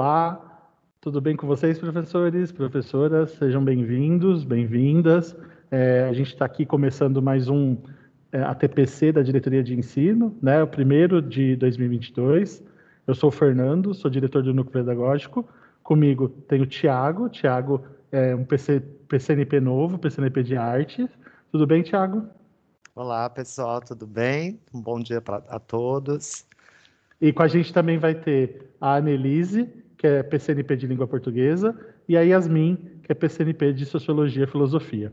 Olá, tudo bem com vocês, professores, professoras? Sejam bem-vindos, bem-vindas. A gente está aqui começando mais um ATPC da Diretoria de Ensino, né? O primeiro de 2022. Eu sou o Fernando, sou diretor do Núcleo Pedagógico. Comigo tem o Tiago. Tiago é um PCNP novo, PCNP de Arte. Tudo bem, Tiago? Olá, pessoal, tudo bem? Um bom dia a todos. E com a gente também vai ter a Annelise, que é PCNP de Língua Portuguesa, e a Yasmin, que é PCNP de Sociologia e Filosofia.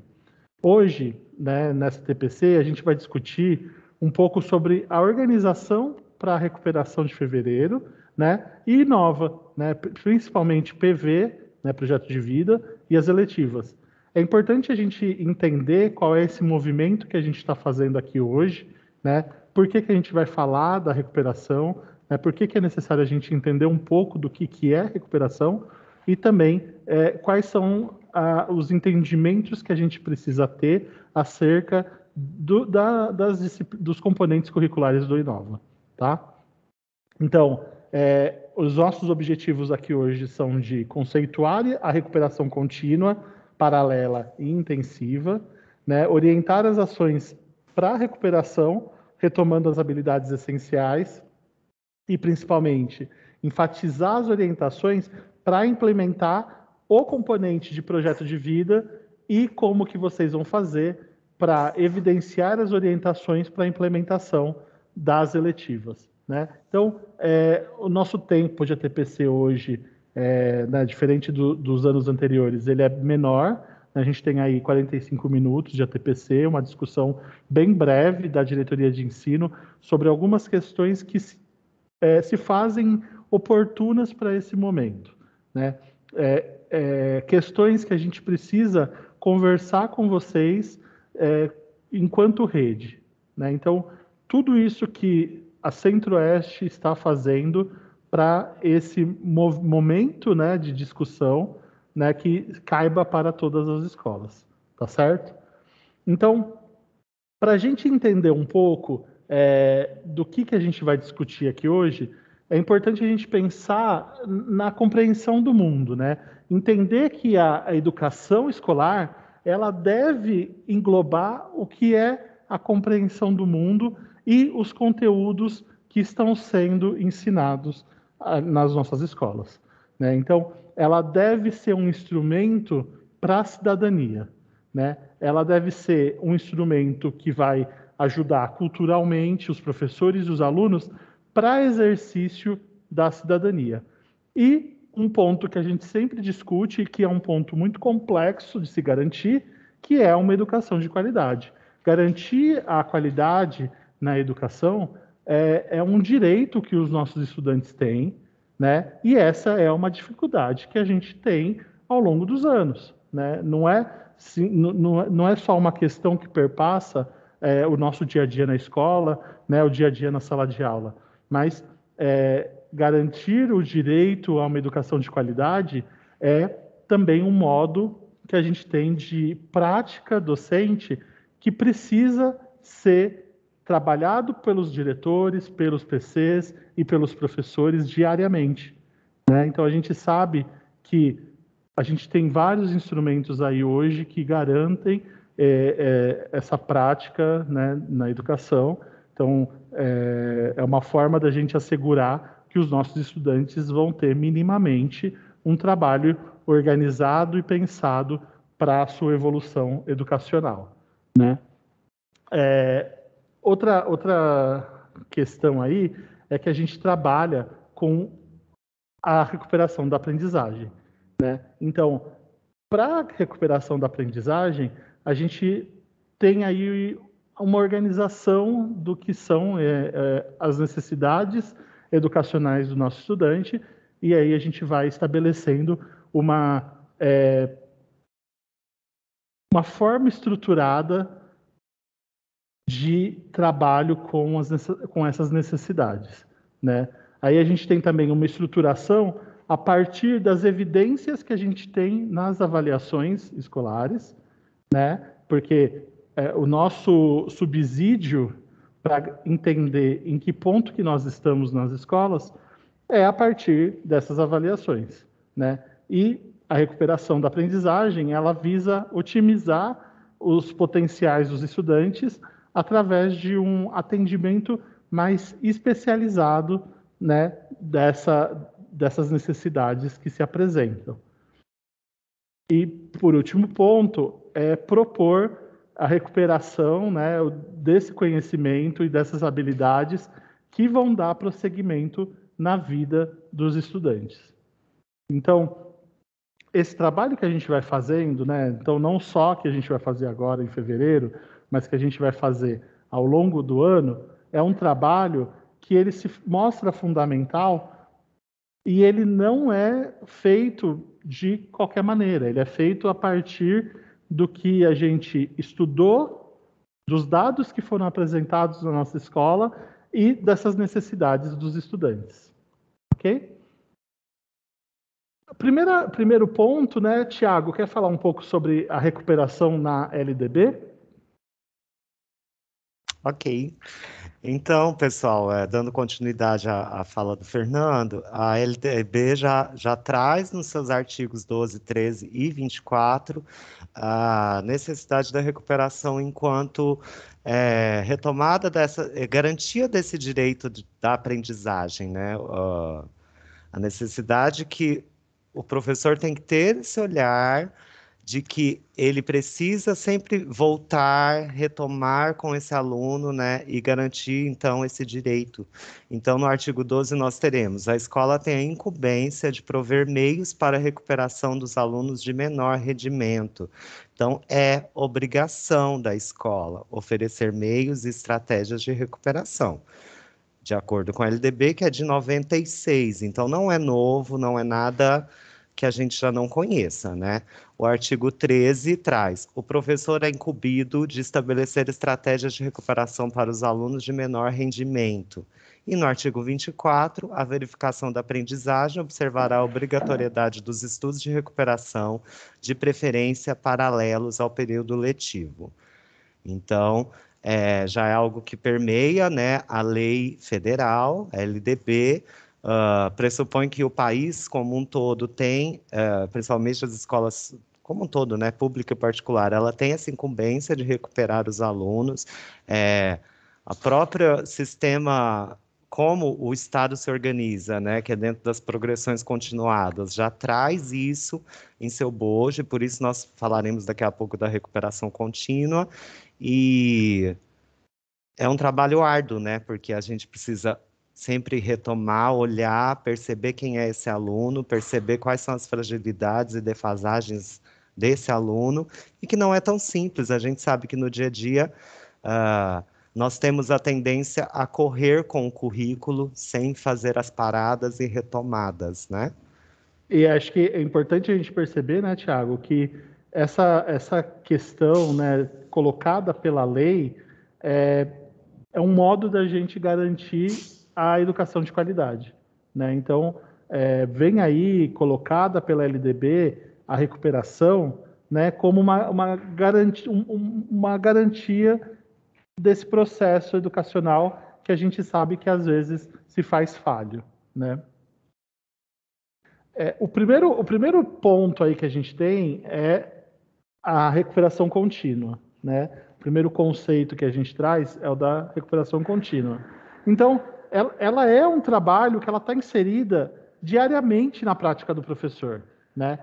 Hoje, né, nessa TPC, a gente vai discutir um pouco sobre a organização para a recuperação de fevereiro, né, e Inova, né, principalmente PV, né, Projeto de Vida, e as eletivas. É importante a gente entender qual é esse movimento que a gente está fazendo aqui hoje, né, por que a gente vai falar da recuperação, né, por que é necessário a gente entender um pouco do que é recuperação e também quais são os entendimentos que a gente precisa ter acerca dos componentes curriculares do Inova, tá? Então, os nossos objetivos aqui hoje são de conceituar a recuperação contínua, paralela e intensiva, né, orientar as ações para a recuperação, retomando as habilidades essenciais e, principalmente, enfatizar as orientações para implementar o componente de projeto de vida e como que vocês vão fazer para evidenciar as orientações para a implementação das eletivas, né? Então, o nosso tempo de ATPC hoje, né, diferente dos anos anteriores, ele é menor. A gente tem aí 45 minutos de ATPC, uma discussão bem breve da diretoria de ensino sobre algumas questões que se fazem oportunas para esse momento, né? Questões que a gente precisa conversar com vocês enquanto rede, né? Então, tudo isso que a Centro-Oeste está fazendo para esse momento, né, de discussão, né, que caiba para todas as escolas, tá certo? Então, para a gente entender um pouco do que a gente vai discutir aqui hoje, é importante a gente pensar na compreensão do mundo, né? Entender que a educação escolar, ela deve englobar o que é a compreensão do mundo e os conteúdos que estão sendo ensinados nas nossas escolas, né? Então, ela deve ser um instrumento para a cidadania, né? Ela deve ser um instrumento que vai ajudar culturalmente os professores e os alunos para exercício da cidadania. E um ponto que a gente sempre discute, que é um ponto muito complexo de se garantir, que é uma educação de qualidade. Garantir a qualidade na educação é um direito que os nossos estudantes têm, né? E essa é uma dificuldade que a gente tem ao longo dos anos, né? Não é só uma questão que perpassa o nosso dia a dia na escola, né, o dia a dia na sala de aula, mas garantir o direito a uma educação de qualidade é também um modo que a gente tem de prática docente que precisa ser trabalhado pelos diretores, pelos PCs e pelos professores diariamente, né? Então, a gente sabe que a gente tem vários instrumentos aí hoje que garantem essa prática, né, na educação. Então, é uma forma da gente assegurar que os nossos estudantes vão ter minimamente um trabalho organizado e pensado para a sua evolução educacional, né? Outra questão aí é que a gente trabalha com a recuperação da aprendizagem, né? Então, para a recuperação da aprendizagem, a gente tem aí uma organização do que são as necessidades educacionais do nosso estudante, e aí a gente vai estabelecendo uma forma estruturada de trabalho com essas necessidades, né? Aí a gente tem também uma estruturação a partir das evidências que a gente tem nas avaliações escolares, né? Porque o nosso subsídio para entender em que ponto que nós estamos nas escolas é a partir dessas avaliações, né? E a recuperação da aprendizagem, ela visa otimizar os potenciais dos estudantes através de um atendimento mais especializado, né, dessas necessidades que se apresentam. E, por último ponto, é propor a recuperação, né, desse conhecimento e dessas habilidades que vão dar prosseguimento na vida dos estudantes. Então, esse trabalho que a gente vai fazendo, né, então não só que a gente vai fazer agora em fevereiro, mas que a gente vai fazer ao longo do ano, é um trabalho que ele se mostra fundamental e ele não é feito de qualquer maneira, ele é feito a partir do que a gente estudou, dos dados que foram apresentados na nossa escola e dessas necessidades dos estudantes. Ok? Primeiro ponto, né, Tiago, quer falar um pouco sobre a recuperação na LDB? Ok. Então, pessoal, dando continuidade à fala do Fernando, a LDB já traz nos seus artigos 12, 13 e 24 a necessidade da recuperação enquanto retomada garantia desse direito da aprendizagem, né? A necessidade que o professor tem que ter esse olhar de que ele precisa sempre voltar, retomar com esse aluno, né, e garantir, então, esse direito. Então, no artigo 12, nós teremos: a escola tem a incumbência de prover meios para a recuperação dos alunos de menor rendimento. Então, é obrigação da escola oferecer meios e estratégias de recuperação, de acordo com a LDB, que é de 96. Então, não é novo, não é nada que a gente já não conheça, né? O artigo 13 traz: o professor é incumbido de estabelecer estratégias de recuperação para os alunos de menor rendimento. E no artigo 24, a verificação da aprendizagem observará a obrigatoriedade dos estudos de recuperação, de preferência paralelos ao período letivo. Então, já é algo que permeia, né, a lei federal, a LDB, pressupõe que o país como um todo tem, principalmente as escolas como um todo, né, pública e particular, ela tem essa incumbência de recuperar os alunos. A própria sistema, como o Estado se organiza, né, que é dentro das progressões continuadas, já traz isso em seu bojo, e por isso nós falaremos daqui a pouco da recuperação contínua. E é um trabalho árduo, né? Porque a gente precisa sempre retomar, olhar, perceber quem é esse aluno, perceber quais são as fragilidades e defasagens desse aluno, e que não é tão simples. A gente sabe que no dia a dia nós temos a tendência a correr com o currículo sem fazer as paradas e retomadas, né? E acho que é importante a gente perceber, né, Tiago, que essa questão, né, colocada pela lei é um modo da gente garantir a educação de qualidade, né? Então, vem aí colocada pela LDB a recuperação, né, como uma garantia desse processo educacional que a gente sabe que às vezes se faz falho, né? O primeiro ponto aí que a gente tem é a recuperação contínua, né? O primeiro conceito que a gente traz é o da recuperação contínua. Então, ela é um trabalho que ela está inserida diariamente na prática do professor, né?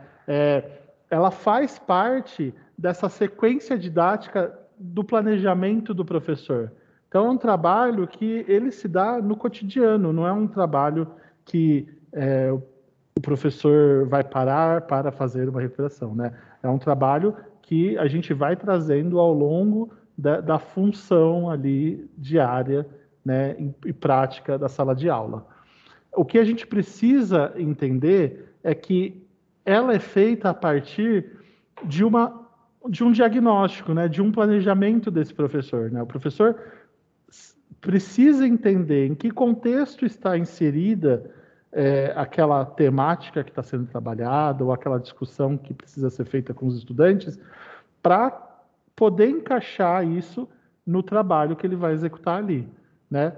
Ela faz parte dessa sequência didática do planejamento do professor. Então, é um trabalho que ele se dá no cotidiano, não é um trabalho que o professor vai parar para fazer uma recuperação, né? É um trabalho que a gente vai trazendo ao longo da função ali diária, né, e prática da sala de aula. O que a gente precisa entender é que ela é feita a partir de um diagnóstico, né, de um planejamento desse professor, né? O professor precisa entender em que contexto está inserida aquela temática que está sendo trabalhada ou aquela discussão que precisa ser feita com os estudantes para poder encaixar isso no trabalho que ele vai executar ali, né?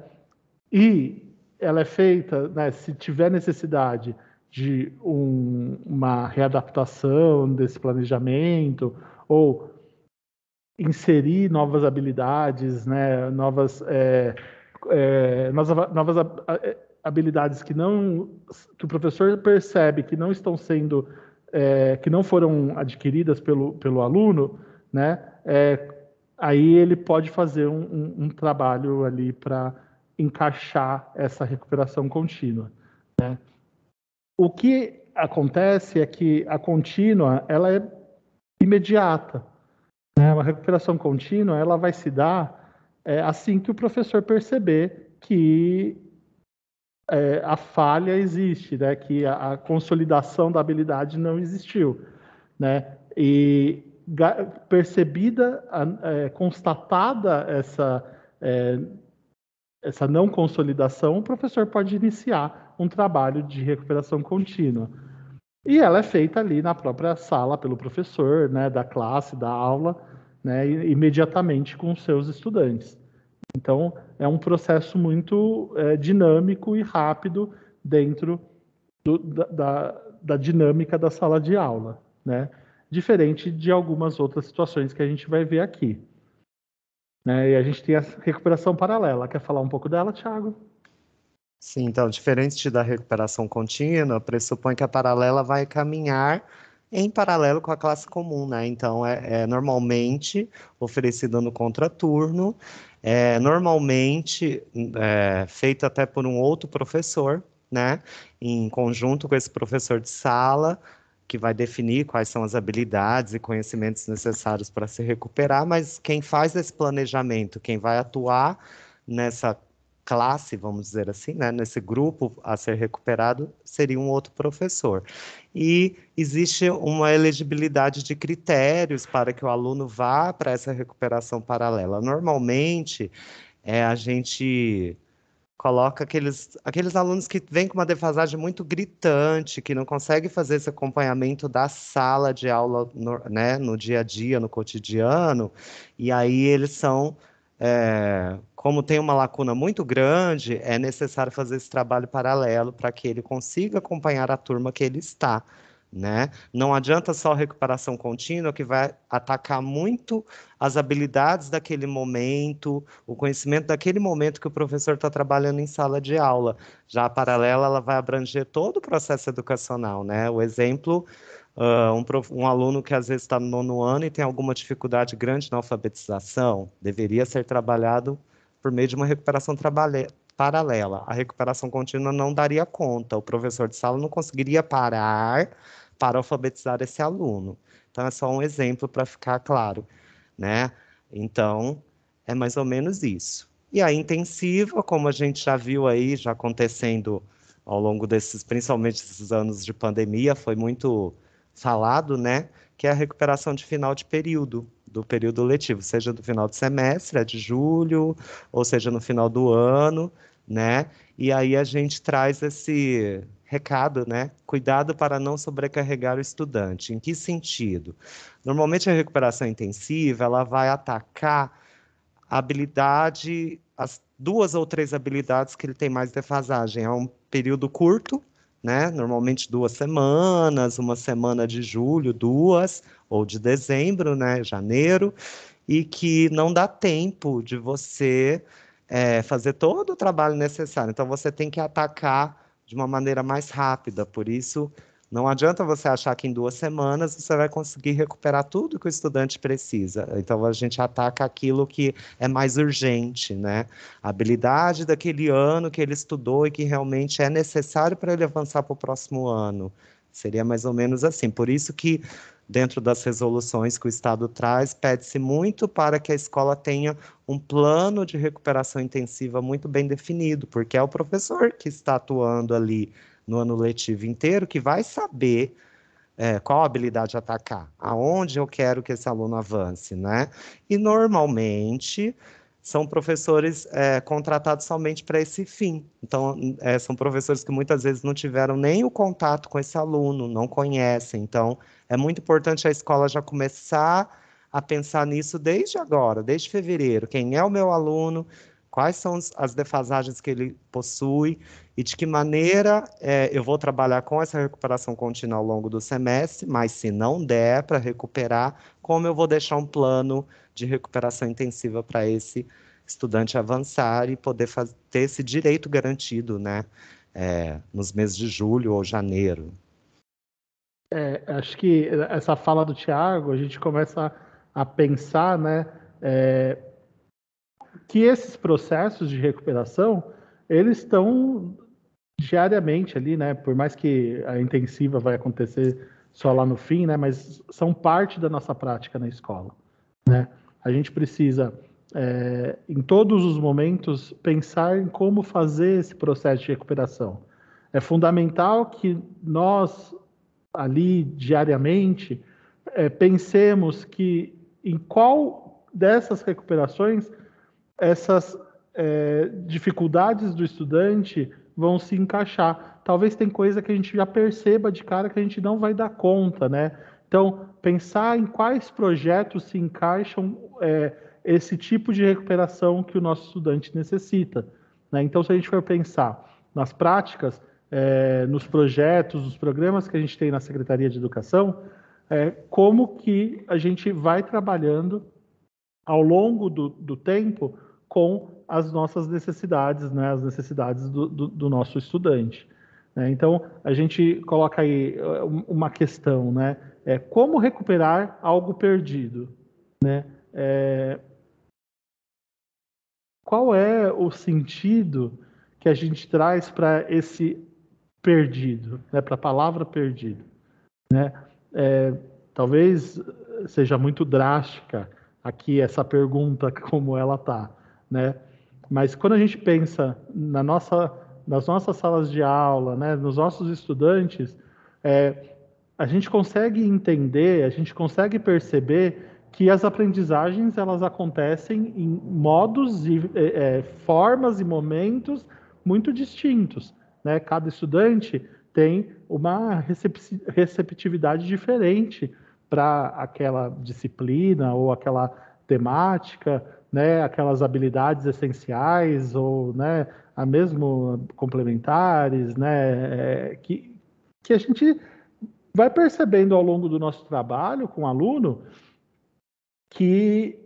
E ela é feita, né, se tiver necessidade de uma readaptação desse planejamento, ou inserir novas habilidades, né, novas habilidades que o professor percebe que não estão sendo, que não foram adquiridas pelo aluno, né, aí ele pode fazer um trabalho ali para encaixar essa recuperação contínua. O que acontece é que a contínua, ela é imediata, né? Uma recuperação contínua, ela vai se dar assim que o professor perceber que a falha existe, né? Que a consolidação da habilidade não existiu, né? E percebida, constatada é, essa não consolidação, o professor pode iniciar um trabalho de recuperação contínua. E ela é feita ali na própria sala pelo professor, né, da classe, da aula, né, imediatamente com os seus estudantes. Então, é um processo muito dinâmico e rápido dentro da dinâmica da sala de aula, né? Diferente de algumas outras situações que a gente vai ver aqui. Né? E a gente tem a recuperação paralela. Quer falar um pouco dela, Thiago? Sim, então, diferente da recuperação contínua, pressupõe que a paralela vai caminhar em paralelo com a classe comum, né? Então, é normalmente oferecida no contraturno, normalmente feito até por um outro professor, né? Em conjunto com esse professor de sala, que vai definir quais são as habilidades e conhecimentos necessários para se recuperar, mas quem faz esse planejamento, quem vai atuar nessa classe, vamos dizer assim, né, nesse grupo a ser recuperado, seria um outro professor. E existe uma elegibilidade de critérios para que o aluno vá para essa recuperação paralela. Normalmente, a gente coloca aqueles alunos que vêm com uma defasagem muito gritante, que não conseguem fazer esse acompanhamento da sala de aula, né, no dia a dia, no cotidiano, e aí eles são, como tem uma lacuna muito grande, é necessário fazer esse trabalho paralelo para que ele consiga acompanhar a turma que ele está. Né? Não adianta só recuperação contínua, que vai atacar muito as habilidades daquele momento, o conhecimento daquele momento que o professor está trabalhando em sala de aula. Já a paralela, ela vai abranger todo o processo educacional, né? O exemplo, um aluno que às vezes está no 9º ano e tem alguma dificuldade grande na alfabetização, deveria ser trabalhado por meio de uma recuperação paralela. A recuperação contínua não daria conta, o professor de sala não conseguiria parar para alfabetizar esse aluno. Então, é só um exemplo para ficar claro, né? Então, é mais ou menos isso. E a intensiva, como a gente já viu aí, já acontecendo ao longo desses, principalmente esses anos de pandemia, foi muito falado, né? Que é a recuperação de final de período, do período letivo, seja do final de semestre, de julho, ou seja no final do ano, né? E aí a gente traz esse recado, né? Cuidado para não sobrecarregar o estudante. Em que sentido? Normalmente a recuperação intensiva, ela vai atacar a habilidade, as 2 ou 3 habilidades que ele tem mais defasagem. É um período curto, né? Normalmente 2 semanas, uma semana de julho, 2, ou de dezembro, né? Janeiro, e que não dá tempo de você fazer todo o trabalho necessário. Então, você tem que atacar de uma maneira mais rápida. Por isso, não adianta você achar que em 2 semanas você vai conseguir recuperar tudo que o estudante precisa. Então, a gente ataca aquilo que é mais urgente, né? A habilidade daquele ano que ele estudou e que realmente é necessário para ele avançar para o próximo ano. Seria mais ou menos assim. Por isso que dentro das resoluções que o Estado traz, pede-se muito para que a escola tenha um plano de recuperação intensiva muito bem definido, porque é o professor que está atuando ali no ano letivo inteiro que vai saber qual habilidade atacar, aonde eu quero que esse aluno avance, né? E normalmente são professores contratados somente para esse fim. Então, são professores que muitas vezes não tiveram nem o contato com esse aluno, não conhecem. Então, é muito importante a escola já começar a pensar nisso desde agora, desde fevereiro. Quem é o meu aluno? quais são as defasagens que ele possui e de que maneira eu vou trabalhar com essa recuperação contínua ao longo do semestre, mas se não der para recuperar, como eu vou deixar um plano de recuperação intensiva para esse estudante avançar e poder ter esse direito garantido, né, nos meses de julho ou janeiro. Acho que essa fala do Tiago, a gente começa a pensar, né, que esses processos de recuperação, eles estão diariamente ali, né, por mais que a intensiva vai acontecer só lá no fim, né, mas são parte da nossa prática na escola, né? A gente precisa, em todos os momentos, pensar em como fazer esse processo de recuperação. É fundamental que nós, ali diariamente, pensemos que em qual dessas recuperações essas dificuldades do estudante vão se encaixar. Talvez tem coisa que a gente já perceba de cara que a gente não vai dar conta, né? Então, pensar em quais projetos se encaixam esse tipo de recuperação que o nosso estudante necessita, né? Então, se a gente for pensar nas práticas, nos projetos, nos programas que a gente tem na Secretaria de Educação, como que a gente vai trabalhando ao longo do tempo com as nossas necessidades, né, as necessidades do nosso estudante, né? Então, a gente coloca aí uma questão, né, como recuperar algo perdido, né? Qual é o sentido que a gente traz para esse perdido, né, para a palavra perdido, né? Talvez seja muito drástica aqui essa pergunta como ela está, né? Mas quando a gente pensa nas nossas salas de aula, né, nos nossos estudantes, a gente consegue entender, a gente consegue perceber que as aprendizagens elas acontecem em modos e formas e momentos muito distintos, né? Cada estudante tem uma receptividade diferente para aquela disciplina ou aquela temática, né? Aquelas habilidades essenciais ou, né, a mesmo complementares, né? Que a gente vai percebendo ao longo do nosso trabalho com o aluno que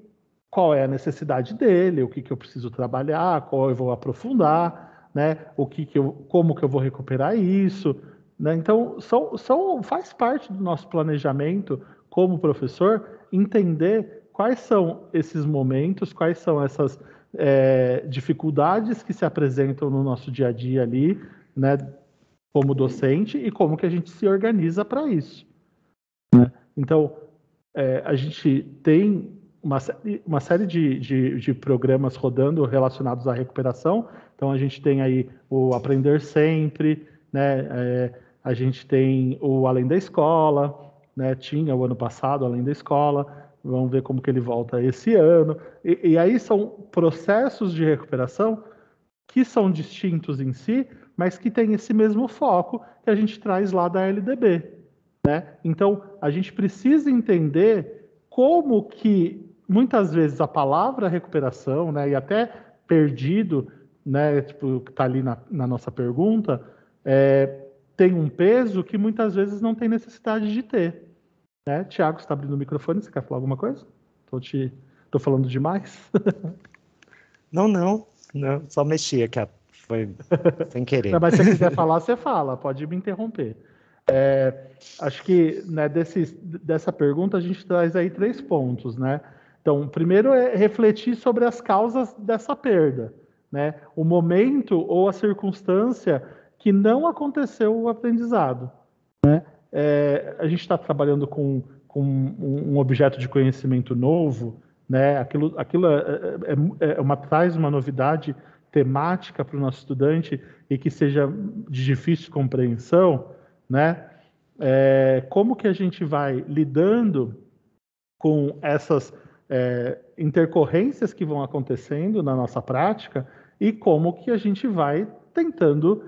qual é a necessidade dele, o que eu preciso trabalhar, qual eu vou aprofundar, né? Como que eu vou recuperar isso, né? Então, faz parte do nosso planejamento como professor entender quais são esses momentos, quais são essas dificuldades que se apresentam no nosso dia a dia ali, né? Como docente e como que a gente se organiza para isso, né? Então, a gente tem uma série de programas rodando relacionados à recuperação. Então, a gente tem aí o Aprender Sempre, né? A gente tem o Além da Escola, né? Tinha o ano passado Além da Escola, vamos ver como que ele volta esse ano. E aí são processos de recuperação que são distintos em si, mas que têm esse mesmo foco que a gente traz lá da LDB, né? Então, a gente precisa entender como que, muitas vezes, a palavra recuperação, né, e até perdido, né, tipo, que está ali na nossa pergunta, tem um peso que muitas vezes não tem necessidade de ter, né? Tiago, você está abrindo o microfone, você quer falar alguma coisa? Tô falando demais? Não, só mexi aqui, foi sem querer. Não, mas se você quiser falar, você fala, pode me interromper. Acho que, né, dessa pergunta a gente traz aí 3 pontos, né? Então, primeiro é refletir sobre as causas dessa perda, né? O momento ou a circunstância que não aconteceu o aprendizado, né? A gente está trabalhando com um objeto de conhecimento novo, né? Aquilo traz uma novidade temática para o nosso estudante e que seja de difícil compreensão, né? Como que a gente vai lidando com essas intercorrências que vão acontecendo na nossa prática e como que a gente vai tentando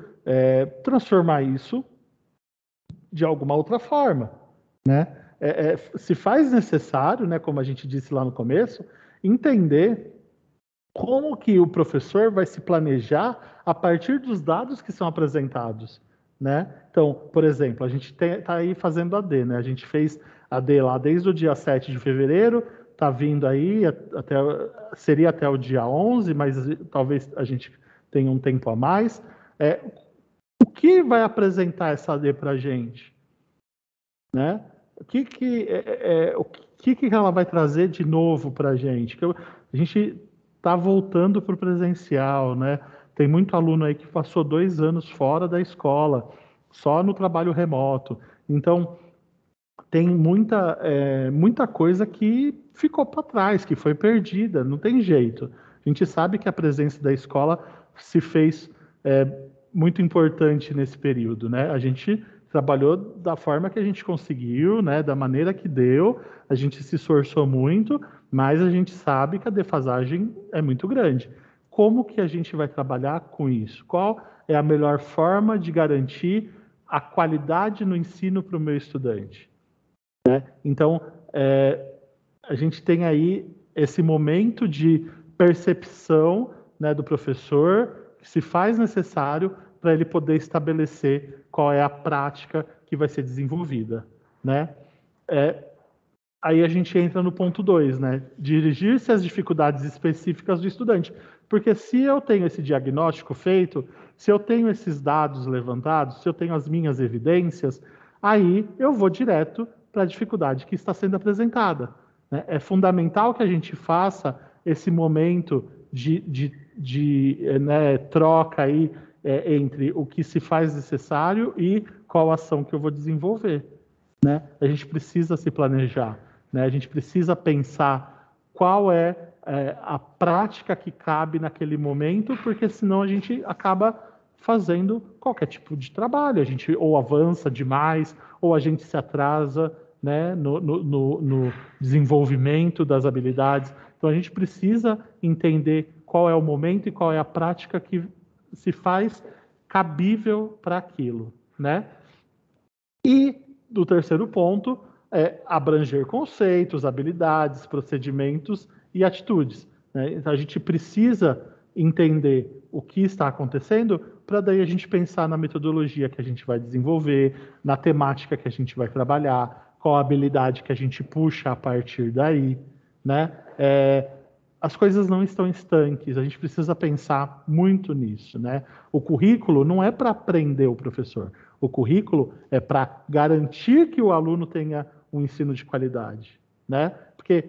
transformar isso de alguma outra forma, né? Se faz necessário, né, como a gente disse lá no começo, entender como que o professor vai se planejar a partir dos dados que são apresentados, né? Então, por exemplo, a gente está aí fazendo AD, né? A gente fez AD lá desde o dia 7 de fevereiro, está vindo aí, seria até o dia 11, mas talvez a gente tenha um tempo a mais. O que vai apresentar essa AD para a gente, né? O que ela vai trazer de novo para a gente? A gente está voltando para o presencial, né? Tem muito aluno aí que passou 2 anos fora da escola, só no trabalho remoto. Então, tem muita coisa que ficou para trás, que foi perdida, não tem jeito. A gente sabe que a presença da escola se fez muito importante nesse período, né? A gente trabalhou da forma que a gente conseguiu, né? Da maneira que deu, a gente se esforçou muito, mas a gente sabe que a defasagem é muito grande. Como que a gente vai trabalhar com isso? Qual é a melhor forma de garantir a qualidade no ensino para o meu estudante? Então, a gente tem aí esse momento de percepção, né, do professor, que se faz necessário para ele poder estabelecer qual é a prática que vai ser desenvolvida, né? Aí a gente entra no ponto 2, né? Dirigir-se às dificuldades específicas do estudante. Porque se eu tenho esse diagnóstico feito, se eu tenho esses dados levantados, se eu tenho as minhas evidências, aí eu vou direto para a dificuldade que está sendo apresentada, né? É fundamental que a gente faça esse momento de troca aí, entre o que se faz necessário e qual ação que eu vou desenvolver, né? A gente precisa se planejar, né? A gente precisa pensar qual é a prática que cabe naquele momento, porque senão a gente acaba fazendo qualquer tipo de trabalho. A gente ou avança demais, ou a gente se atrasa, né, no desenvolvimento das habilidades. Então a gente precisa entender qual é o momento e qual é a prática que se faz cabível para aquilo, né? E do terceiro ponto é abranger conceitos, habilidades, procedimentos e atitudes, né? Então a gente precisa entender o que está acontecendo para daí a gente pensar na metodologia que a gente vai desenvolver, na temática que a gente vai trabalhar, qual a habilidade que a gente puxa a partir daí, né? As coisas não estão estanques, a gente precisa pensar muito nisso, né? O currículo não é para aprender o professor, o currículo é para garantir que o aluno tenha um ensino de qualidade, né? Porque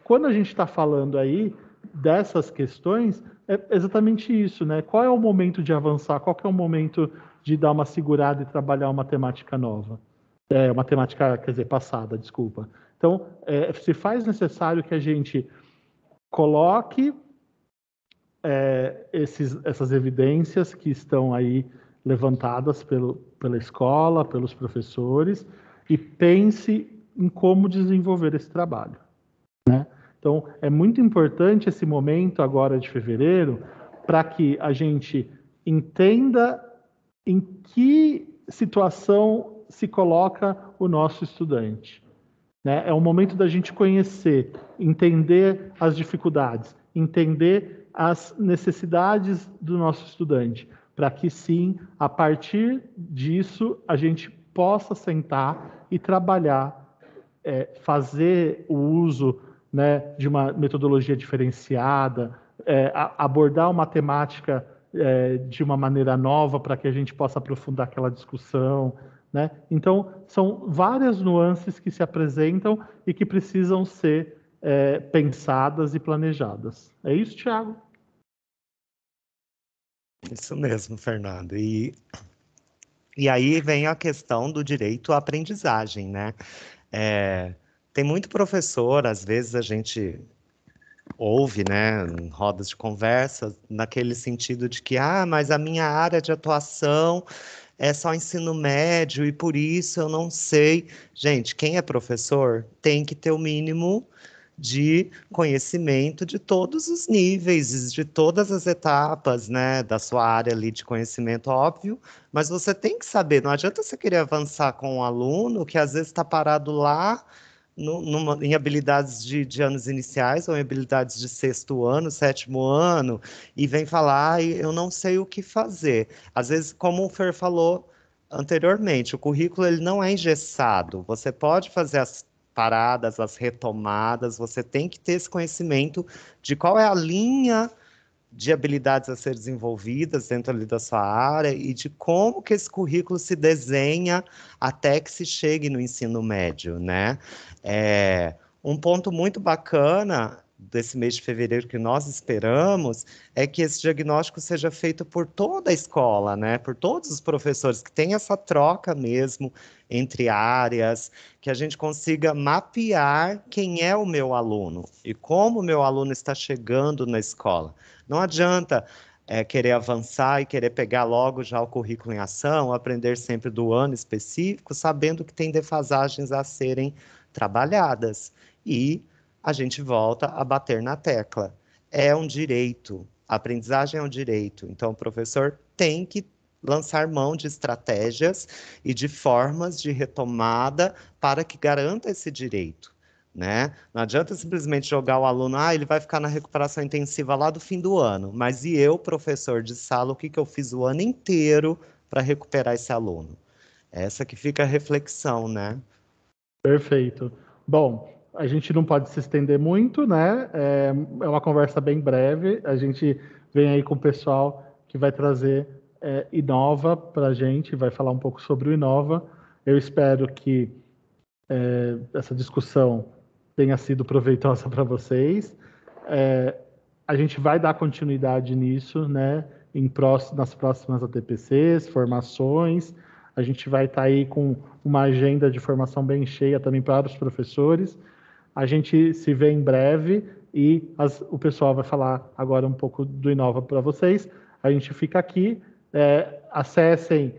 quando a gente está falando aí dessas questões, é exatamente isso, né? Qual é o momento de avançar? Qual que é o momento de dar uma segurada e trabalhar uma temática nova? Uma temática, quer dizer, passada, desculpa. Então, se faz necessário que a gente coloque essas evidências que estão aí levantadas pela escola, pelos professores, e pense em como desenvolver esse trabalho, né? Então, é muito importante esse momento agora de fevereiro para que a gente entenda em que situação se coloca o nosso estudante, né? É o momento da gente conhecer, entender as dificuldades, entender as necessidades do nosso estudante, para que sim, a partir disso, a gente possa sentar e trabalhar, fazer o uso, né, de uma metodologia diferenciada, abordar uma temática de uma maneira nova para que a gente possa aprofundar aquela discussão, né? Então, são várias nuances que se apresentam e que precisam ser pensadas e planejadas. É isso, Thiago? Isso mesmo, Fernando. E aí vem a questão do direito à aprendizagem, né? Tem muito professor, às vezes a gente ouve, né, em rodas de conversa, naquele sentido de que, mas a minha área de atuação é só ensino médio e por isso eu não sei. Gente, quem é professor tem que ter o mínimo de conhecimento de todos os níveis, de todas as etapas, né, da sua área ali de conhecimento, óbvio, mas você tem que saber, não adianta você querer avançar com um aluno que às vezes está parado lá em habilidades de anos iniciais ou em habilidades de 6º ano, 7º ano, e vem falar, eu não sei o que fazer. Às vezes, como o Fer falou anteriormente, o currículo ele não é engessado. Você pode fazer as paradas, as retomadas, você tem que ter esse conhecimento de qual é a linha de habilidades a ser desenvolvidas dentro ali da sua área e de como que esse currículo se desenha até que se chegue no ensino médio, né? Um ponto muito bacana desse mês de fevereiro que nós esperamos é que esse diagnóstico seja feito por toda a escola, né? Por todos os professores, que tem essa troca mesmo entre áreas, que a gente consiga mapear quem é o meu aluno e como o meu aluno está chegando na escola. Não adianta querer avançar e querer pegar logo já o currículo em ação, aprender sempre do ano específico, sabendo que tem defasagens a serem trabalhadas. E a gente volta a bater na tecla. É um direito, a aprendizagem é um direito. Então, o professor tem que lançar mão de estratégias e de formas de retomada para que garanta esse direito, né? Não adianta simplesmente jogar o aluno, ele vai ficar na recuperação intensiva lá do fim do ano, mas e eu, professor de sala, o que eu fiz o ano inteiro para recuperar esse aluno? Essa que fica a reflexão, né? Perfeito. Bom, a gente não pode se estender muito, né? É uma conversa bem breve. A gente vem aí com o pessoal que vai trazer Inova para a gente, vai falar um pouco sobre o Inova. Eu espero que essa discussão tenha sido proveitosa para vocês. A gente vai dar continuidade nisso, né? Nas próximas ATPCs, formações. A gente vai estar aí com uma agenda de formação bem cheia também para os professores. A gente se vê em breve e o pessoal vai falar agora um pouco do Inova para vocês. A gente fica aqui. Acessem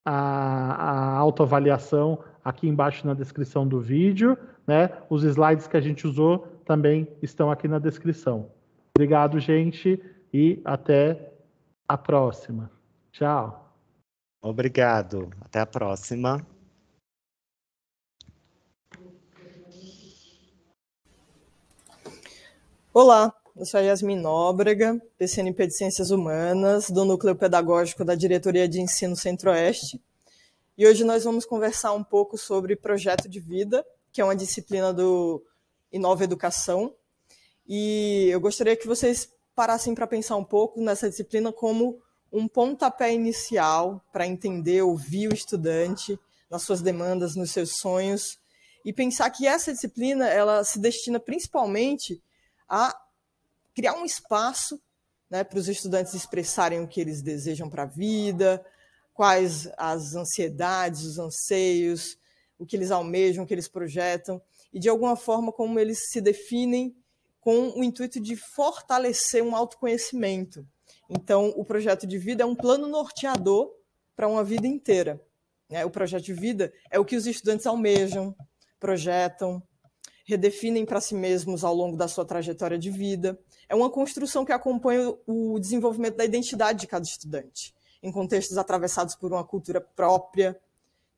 a autoavaliação aqui embaixo na descrição do vídeo, né? Os slides que a gente usou também estão aqui na descrição. Obrigado, gente, e até a próxima. Tchau. Obrigado. Até a próxima. Olá, eu sou a Yasmin Nóbrega, PCNP de Ciências Humanas, do Núcleo Pedagógico da Diretoria de Ensino Centro-Oeste. E hoje nós vamos conversar um pouco sobre Projeto de Vida, que é uma disciplina do Inova Educação. E eu gostaria que vocês parassem para pensar um pouco nessa disciplina como um pontapé inicial para entender, ouvir o estudante nas suas demandas, nos seus sonhos, e pensar que essa disciplina ela se destina principalmente a criar um espaço, né, para os estudantes expressarem o que eles desejam para a vida, quais as ansiedades, os anseios, o que eles almejam, o que eles projetam, e de alguma forma como eles se definem com o intuito de fortalecer um autoconhecimento. Então, o projeto de vida é um plano norteador para uma vida inteira. O projeto de vida é o que os estudantes almejam, projetam, redefinem para si mesmos ao longo da sua trajetória de vida. É uma construção que acompanha o desenvolvimento da identidade de cada estudante, em contextos atravessados por uma cultura própria,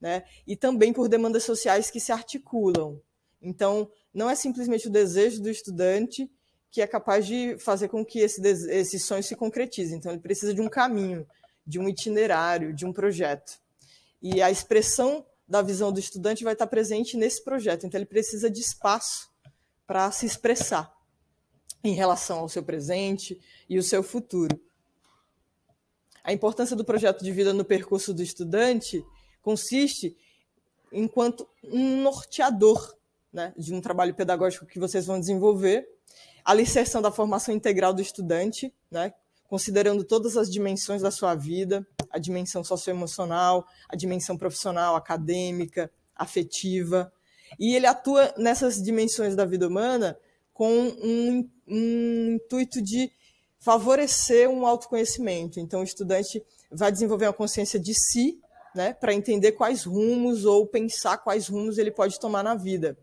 né? E também por demandas sociais que se articulam. Então, não é simplesmente o desejo do estudante que é capaz de fazer com que esse sonho se concretize. Então, ele precisa de um caminho, de um itinerário, de um projeto. E a expressão da visão do estudante vai estar presente nesse projeto. Então, ele precisa de espaço para se expressar em relação ao seu presente e o seu futuro. A importância do projeto de vida no percurso do estudante consiste enquanto um norteador, né, de um trabalho pedagógico que vocês vão desenvolver, a alicerção da formação integral do estudante, né, considerando todas as dimensões da sua vida, a dimensão socioemocional, a dimensão profissional, acadêmica, afetiva, e ele atua nessas dimensões da vida humana com um intuito de favorecer um autoconhecimento. Então, o estudante vai desenvolver uma consciência de si, né, para entender quais rumos ou pensar quais rumos ele pode tomar na vida.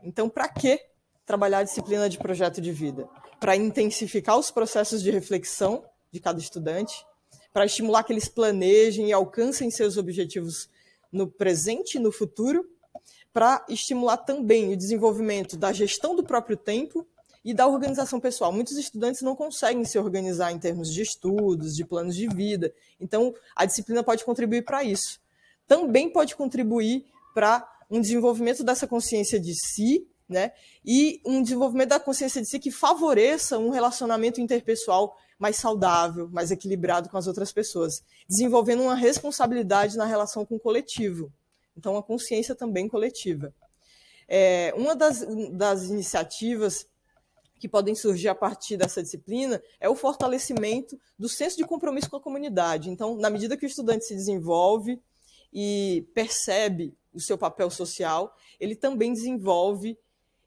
Então, para que trabalhar a disciplina de projeto de vida? Para intensificar os processos de reflexão de cada estudante, para estimular que eles planejem e alcancem seus objetivos no presente e no futuro, para estimular também o desenvolvimento da gestão do próprio tempo e da organização pessoal. Muitos estudantes não conseguem se organizar em termos de estudos, de planos de vida, então a disciplina pode contribuir para isso. Também pode contribuir para um desenvolvimento dessa consciência de si, né, e um desenvolvimento da consciência de si que favoreça um relacionamento interpessoal mais saudável, mais equilibrado com as outras pessoas, desenvolvendo uma responsabilidade na relação com o coletivo. Então, a consciência também coletiva. Uma das iniciativas que podem surgir a partir dessa disciplina é o fortalecimento do senso de compromisso com a comunidade. Então, na medida que o estudante se desenvolve e percebe o seu papel social, ele também desenvolve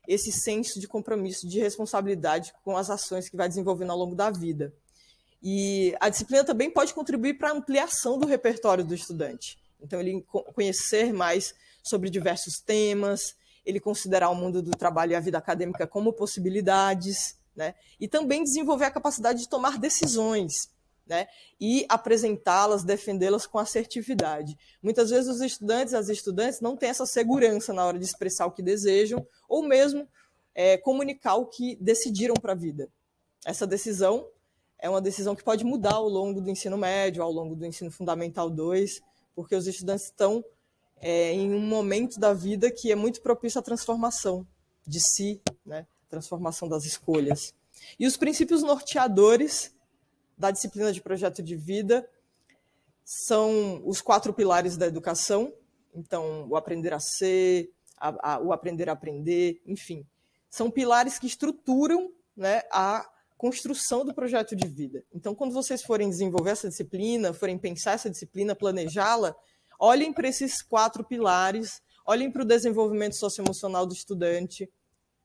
esse senso de compromisso, de responsabilidade com as ações que vai desenvolvendo ao longo da vida. E a disciplina também pode contribuir para a ampliação do repertório do estudante. Então, ele conhecer mais sobre diversos temas, ele considerar o mundo do trabalho e a vida acadêmica como possibilidades, né? E também desenvolver a capacidade de tomar decisões, né? E apresentá-las, defendê-las com assertividade. Muitas vezes os estudantes e as estudantes não têm essa segurança na hora de expressar o que desejam ou mesmo comunicar o que decidiram para a vida. Essa decisão é uma decisão que pode mudar ao longo do ensino médio, ao longo do ensino fundamental 2, porque os estudantes estão em um momento da vida que é muito propício à transformação de si, né? Transformação das escolhas. E os princípios norteadores da disciplina de projeto de vida são os 4 pilares da educação. Então, o aprender a ser, o aprender a aprender, enfim. São pilares que estruturam, né, a construção do projeto de vida. Então, quando vocês forem desenvolver essa disciplina, forem pensar essa disciplina, planejá-la, olhem para esses 4 pilares, olhem para o desenvolvimento socioemocional do estudante,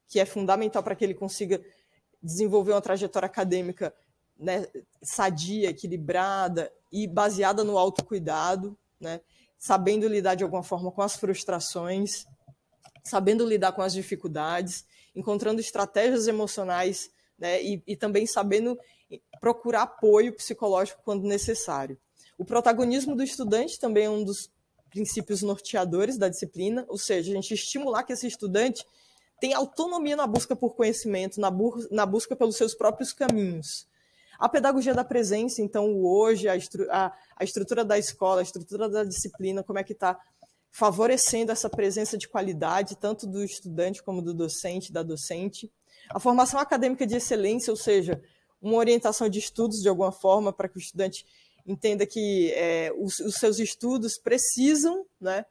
que é fundamental para que ele consiga desenvolver uma trajetória acadêmica, né, sadia, equilibrada e baseada no autocuidado, né, sabendo lidar de alguma forma com as frustrações, sabendo lidar com as dificuldades, encontrando estratégias emocionais, né, e também sabendo procurar apoio psicológico quando necessário. O protagonismo do estudante também é um dos princípios norteadores da disciplina, ou seja, a gente estimular que esse estudante tenha autonomia na busca por conhecimento, na busca pelos seus próprios caminhos. A pedagogia da presença, então, o hoje, a estrutura da escola, a estrutura da disciplina, como é que está favorecendo essa presença de qualidade, tanto do estudante como do docente, da docente. A formação acadêmica de excelência, ou seja, uma orientação de estudos, de alguma forma, para que o estudante entenda que os seus estudos precisam, né,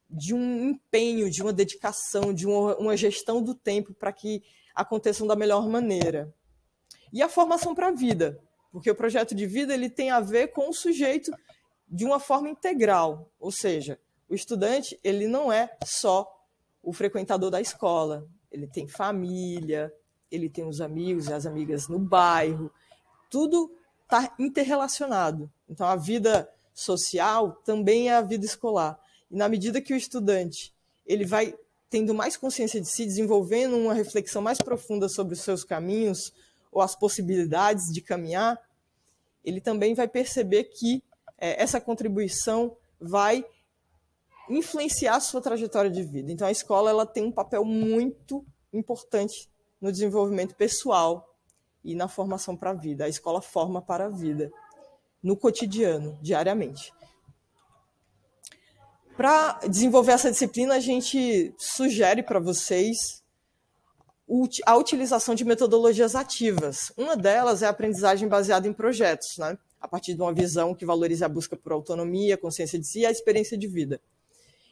de um empenho, de uma dedicação, de uma gestão do tempo para que aconteçam da melhor maneira. E a formação para a vida, porque o projeto de vida ele tem a ver com o sujeito de uma forma integral, ou seja, o estudante ele não é só o frequentador da escola, ele tem família, ele tem os amigos e as amigas no bairro, tudo está interrelacionado. Então, a vida social também é a vida escolar. E na medida que o estudante ele vai tendo mais consciência de si, desenvolvendo uma reflexão mais profunda sobre os seus caminhos ou as possibilidades de caminhar, ele também vai perceber que essa contribuição vai influenciar a sua trajetória de vida. Então, a escola ela tem um papel muito importante no desenvolvimento pessoal e na formação para a vida. A escola forma para a vida, no cotidiano, diariamente. Para desenvolver essa disciplina, a gente sugere para vocês a utilização de metodologias ativas. Uma delas é a aprendizagem baseada em projetos, né? A partir de uma visão que valorize a busca por autonomia, consciência de si e a experiência de vida.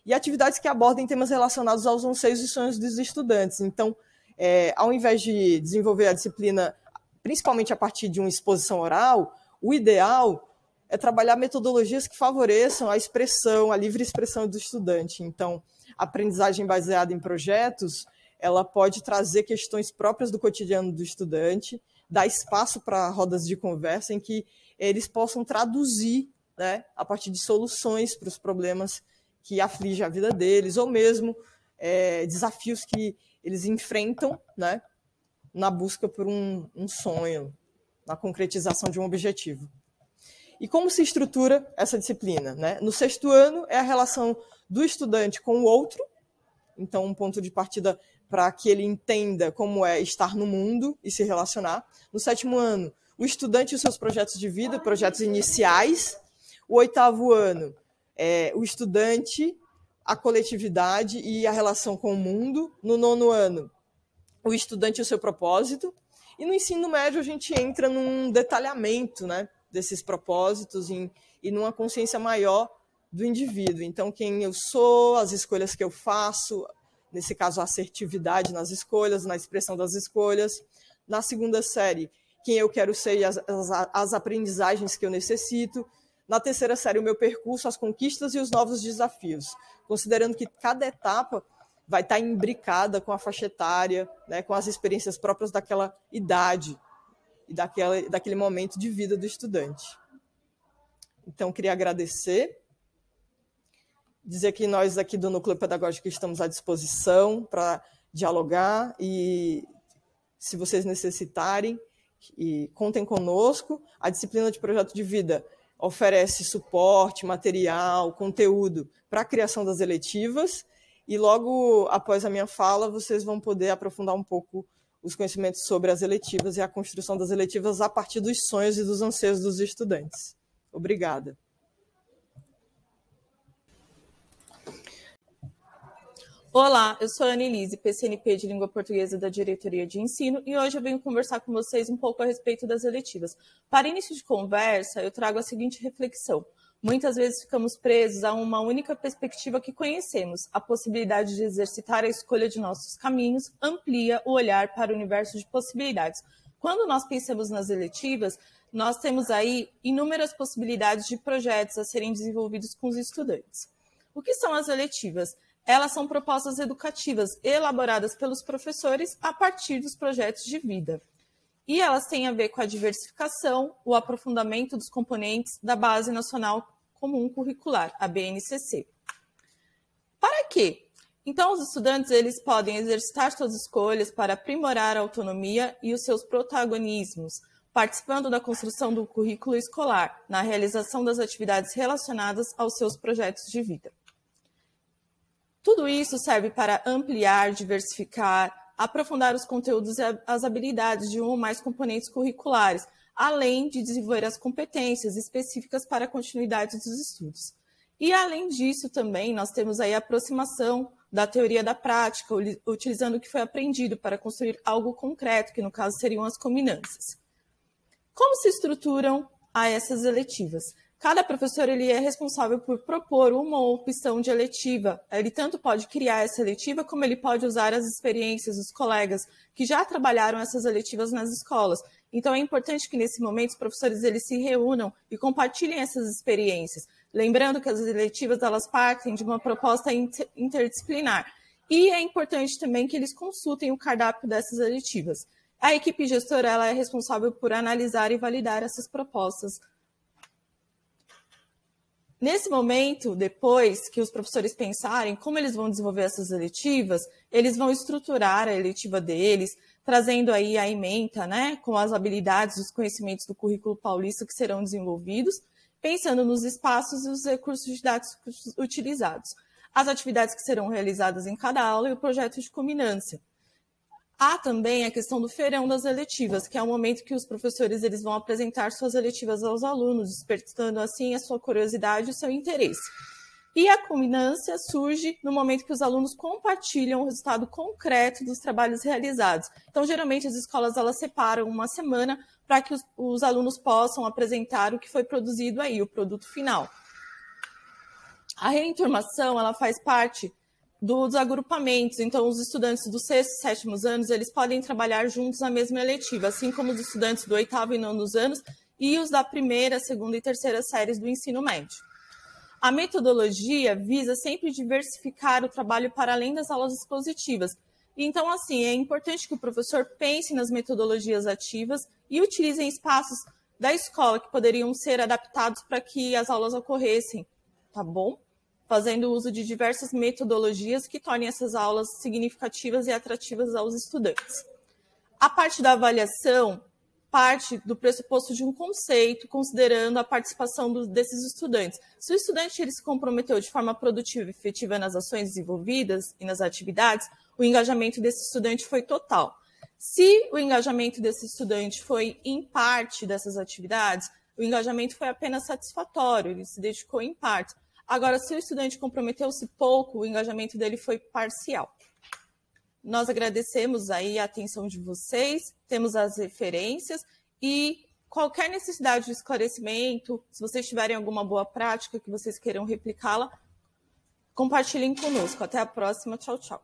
E atividades que abordem temas relacionados aos anseios e sonhos dos estudantes. Então, ao invés de desenvolver a disciplina principalmente a partir de uma exposição oral, o ideal é trabalhar metodologias que favoreçam a expressão, a livre expressão do estudante. Então, a aprendizagem baseada em projetos, ela pode trazer questões próprias do cotidiano do estudante, dar espaço para rodas de conversa em que eles possam traduzir, né, a partir de soluções para os problemas que afligem a vida deles, ou mesmo desafios que eles enfrentam, né, na busca por um sonho, na concretização de um objetivo. E como se estrutura essa disciplina, né? No 6º ano é a relação do estudante com o outro, Então, um ponto de partida para que ele entenda como é estar no mundo e se relacionar. No 7º ano, o estudante e os seus projetos de vida, projetos iniciais. O 8º ano, o estudante, a coletividade e a relação com o mundo. No 9º ano, o estudante e o seu propósito. E no ensino médio, a gente entra num detalhamento, né, desses propósitos e numa consciência maior do indivíduo. Então, quem eu sou, as escolhas que eu faço, nesse caso, a assertividade nas escolhas, na expressão das escolhas. Na 2ª série, quem eu quero ser e as aprendizagens que eu necessito. Na 3ª série, o meu percurso, as conquistas e os novos desafios. Considerando que cada etapa vai estar imbricada com a faixa etária, né, com as experiências próprias daquela idade e daquele momento de vida do estudante. Então, queria agradecer, dizer que nós aqui do Núcleo Pedagógico estamos à disposição para dialogar e, se vocês necessitarem, contem conosco. A disciplina de projeto de vida oferece suporte, material, conteúdo para a criação das eletivas e logo após a minha fala vocês vão poder aprofundar um pouco os conhecimentos sobre as eletivas e a construção das eletivas a partir dos sonhos e dos anseios dos estudantes. Obrigada. Olá, eu sou a Annelise, PCNP de Língua Portuguesa da Diretoria de Ensino, e hoje eu venho conversar com vocês um pouco a respeito das eletivas. Para início de conversa, eu trago a seguinte reflexão. Muitas vezes ficamos presos a uma única perspectiva que conhecemos. A possibilidade de exercitar a escolha de nossos caminhos amplia o olhar para o universo de possibilidades. Quando nós pensamos nas eletivas, nós temos aí inúmeras possibilidades de projetos a serem desenvolvidos com os estudantes. O que são as eletivas? Elas são propostas educativas elaboradas pelos professores a partir dos projetos de vida. E elas têm a ver com a diversificação, o aprofundamento dos componentes da Base Nacional Comum Curricular, a BNCC. Para quê? Então, os estudantes eles podem exercitar suas escolhas para aprimorar a autonomia e os seus protagonismos, participando da construção do currículo escolar, na realização das atividades relacionadas aos seus projetos de vida. Tudo isso serve para ampliar, diversificar, aprofundar os conteúdos e as habilidades de um ou mais componentes curriculares, além de desenvolver as competências específicas para a continuidade dos estudos. E, além disso, também nós temos aí a aproximação da teoria da prática, utilizando o que foi aprendido para construir algo concreto, que no caso seriam as combinâncias. Como se estruturam essas eletivas? Cada professor ele é responsável por propor uma opção de eletiva. Ele tanto pode criar essa eletiva, como ele pode usar as experiências dos colegas que já trabalharam essas eletivas nas escolas. Então, é importante que, nesse momento, os professores eles se reúnam e compartilhem essas experiências. Lembrando que as eletivas elas partem de uma proposta interdisciplinar. E é importante também que eles consultem o cardápio dessas eletivas. A equipe gestora ela é responsável por analisar e validar essas propostas. Nesse momento, depois que os professores pensarem como eles vão desenvolver essas eletivas, eles vão estruturar a eletiva deles, trazendo aí a ementa, né, com as habilidades, os conhecimentos do currículo paulista que serão desenvolvidos, pensando nos espaços e os recursos didáticos utilizados, as atividades que serão realizadas em cada aula e o projeto de culminância. Há também a questão do feirão das eletivas, que é o momento que os professores eles vão apresentar suas eletivas aos alunos, despertando assim a sua curiosidade e o seu interesse. E a culminância surge no momento que os alunos compartilham o resultado concreto dos trabalhos realizados. Então, geralmente, as escolas elas separam uma semana para que os alunos possam apresentar o que foi produzido aí, o produto final. A reenturmação ela faz parte dos agrupamentos, então os estudantes dos 6º e 7º anos, eles podem trabalhar juntos na mesma eletiva, assim como os estudantes do 8º e 9º anos e os da 1ª, 2ª e 3ª séries do ensino médio. A metodologia visa sempre diversificar o trabalho para além das aulas expositivas. Então, assim, é importante que o professor pense nas metodologias ativas e utilize espaços da escola que poderiam ser adaptados para que as aulas ocorressem, tá bom? Fazendo uso de diversas metodologias que tornem essas aulas significativas e atrativas aos estudantes. A parte da avaliação, parte do pressuposto de um conceito, considerando a participação desses estudantes. Se o estudante ele se comprometeu de forma produtiva e efetiva nas ações desenvolvidas e nas atividades, o engajamento desse estudante foi total. Se o engajamento desse estudante foi em parte dessas atividades, o engajamento foi apenas satisfatório, ele se dedicou em parte. Agora, se o estudante comprometeu-se pouco, o engajamento dele foi parcial. Nós agradecemos aí a atenção de vocês, temos as referências e qualquer necessidade de esclarecimento, se vocês tiverem alguma boa prática que vocês queiram replicá-la, compartilhem conosco. Até a próxima. Tchau, tchau.